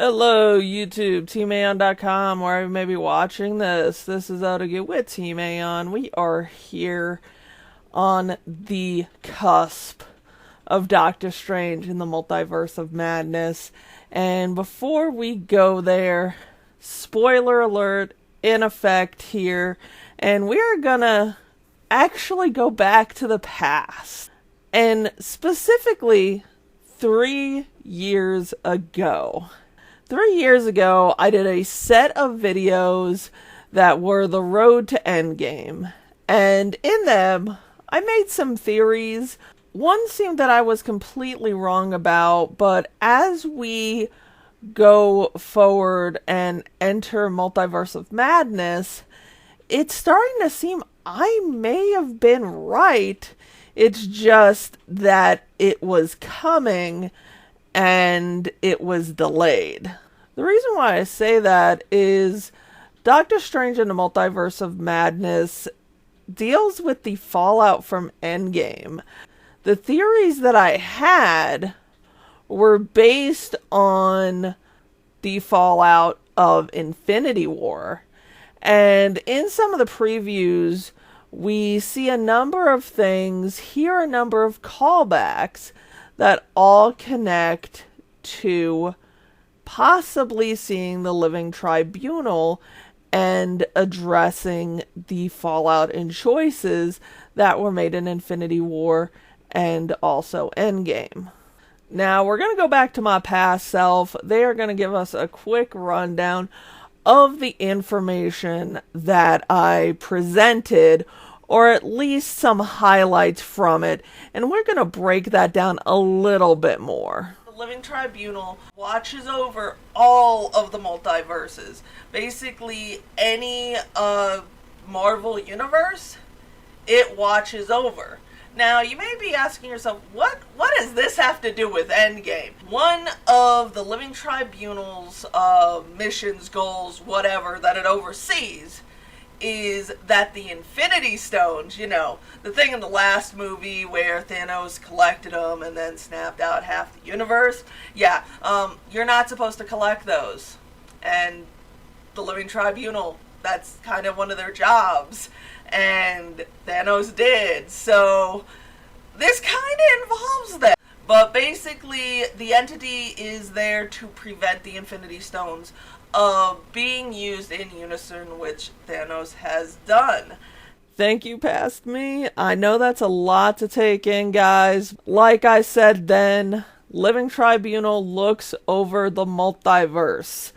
Hello, YouTube, TeamAon.com, where you may be watching this. This is Odogoo with Team Aonn. We are here on the cusp of Doctor Strange in the Multiverse of Madness. And before we go there, spoiler alert in effect here, and we're gonna actually go back to the past. And specifically, 3 years ago. 3 years ago, I did a set of videos that were the road to Endgame. And in them, I made some theories. One seemed that I was completely wrong about, but as we go forward and enter Multiverse of Madness, it's starting to seem I may have been right. It's just that it was coming and it was delayed. The reason why I say that is Doctor Strange in the Multiverse of Madness deals with the fallout from Endgame. The theories that I had were based on the fallout of Infinity War. And in some of the previews, we see a number of things, hear a number of callbacks that all connect to possibly seeing the Living Tribunal and addressing the fallout and choices that were made in Infinity War and also Endgame. Now, we're going to go back to my past self. They are going to give us a quick rundown of the information that I presented, or at least some highlights from it, and we're going to break that down a little bit more. The Living Tribunal watches over all of the multiverses. Basically, any Marvel universe, it watches over. Now, you may be asking yourself, what does this have to do with Endgame? One of the Living Tribunal's missions, goals, whatever, that it oversees is that the Infinity Stones, you know, the thing in the last movie where Thanos collected them and then snapped out half the universe, yeah, you're not supposed to collect those. And the Living Tribunal, that's kind of one of their jobs. And Thanos did, so this kind of involves that. But basically, the entity is there to prevent the Infinity Stones being used in unison, which Thanos has done. Thank you, past me. I know that's a lot to take in, guys. Like I said then, Living Tribunal looks over the multiverse.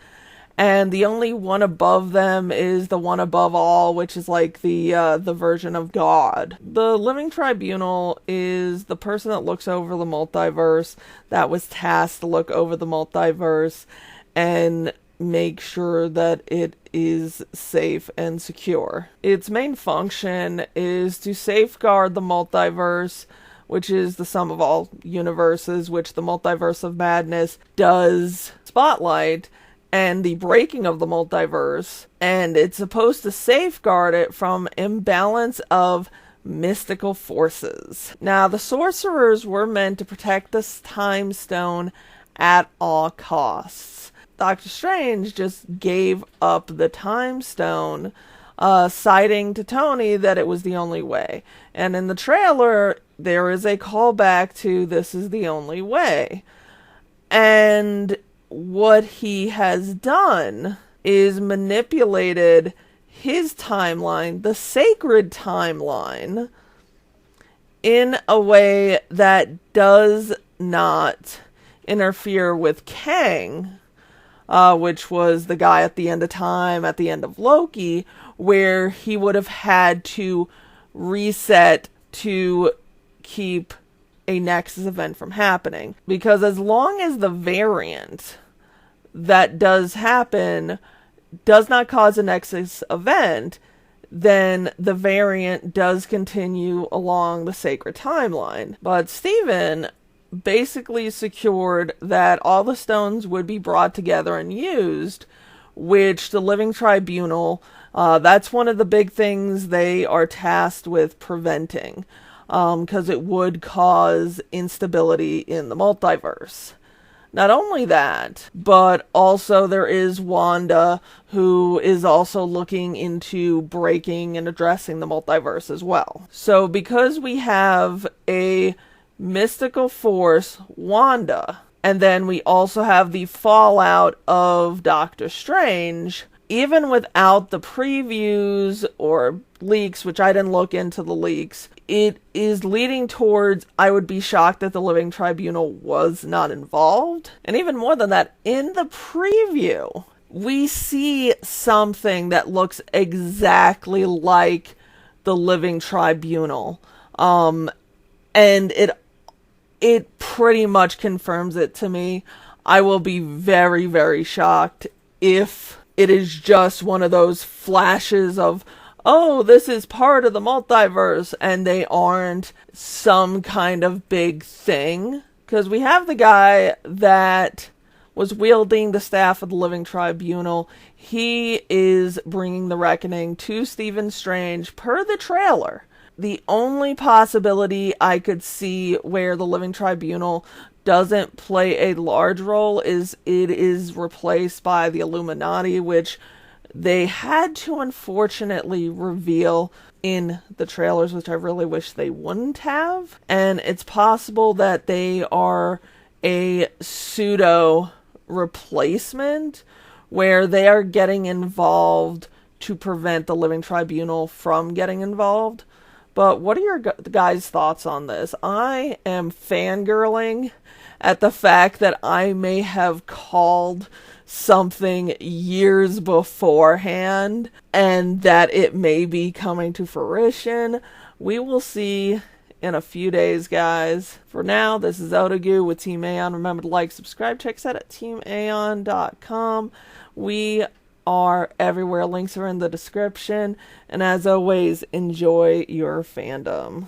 And the only one above them is the one above all, which is like the version of God. The Living Tribunal is the person that looks over the multiverse, that was tasked to look over the multiverse and make sure that it is safe and secure. Its main function is to safeguard the multiverse, which is the sum of all universes, which the Multiverse of Madness does spotlight, and the breaking of the multiverse, and it's supposed to safeguard it from imbalance of mystical forces. Now, the sorcerers were meant to protect this time stone at all costs. Doctor Strange just gave up the time stone, citing to Tony that it was the only way. And in the trailer, there is a callback to "this is the only way." And what he has done is manipulated his timeline, the sacred timeline, in a way that does not interfere with Kang, which was the guy at the end of time, at the end of Loki, where he would have had to reset to keep a Nexus event from happening. Because as long as the variant that does happen does not cause a Nexus event, then the variant does continue along the sacred timeline. But Steven basically secured that all the stones would be brought together and used, which the Living Tribunal, that's one of the big things they are tasked with preventing, because it would cause instability in the multiverse. Not only that, but also there is Wanda, who is also looking into breaking and addressing the multiverse as well. So because we have a mystical force, Wanda, and then we also have the fallout of Doctor Strange, even without the previews or leaks, which I didn't look into the leaks, it is leading towards, I would be shocked that the Living Tribunal was not involved. And even more than that, in the preview, we see something that looks exactly like the Living Tribunal. And it pretty much confirms it to me. I will be very, very shocked if it is just one of those flashes of, oh, this is part of the multiverse, and they aren't some kind of big thing. Because we have the guy that was wielding the staff of the Living Tribunal. He is bringing the reckoning to Stephen Strange per the trailer. The only possibility I could see where the Living Tribunal doesn't play a large role is it is replaced by the Illuminati, which they had to unfortunately reveal in the trailers, which I really wish they wouldn't have. And it's possible that they are a pseudo replacement where they are getting involved to prevent the Living Tribunal from getting involved. But what are your guys' thoughts on this? I am fangirling at the fact that I may have called something years beforehand and that it may be coming to fruition. We will see in a few days, guys. For now, this is Odogoo with Team Aonn. Remember to like, subscribe, check us out at teamaonn.com. We are everywhere. Links are in the description. And as always, enjoy your fandom.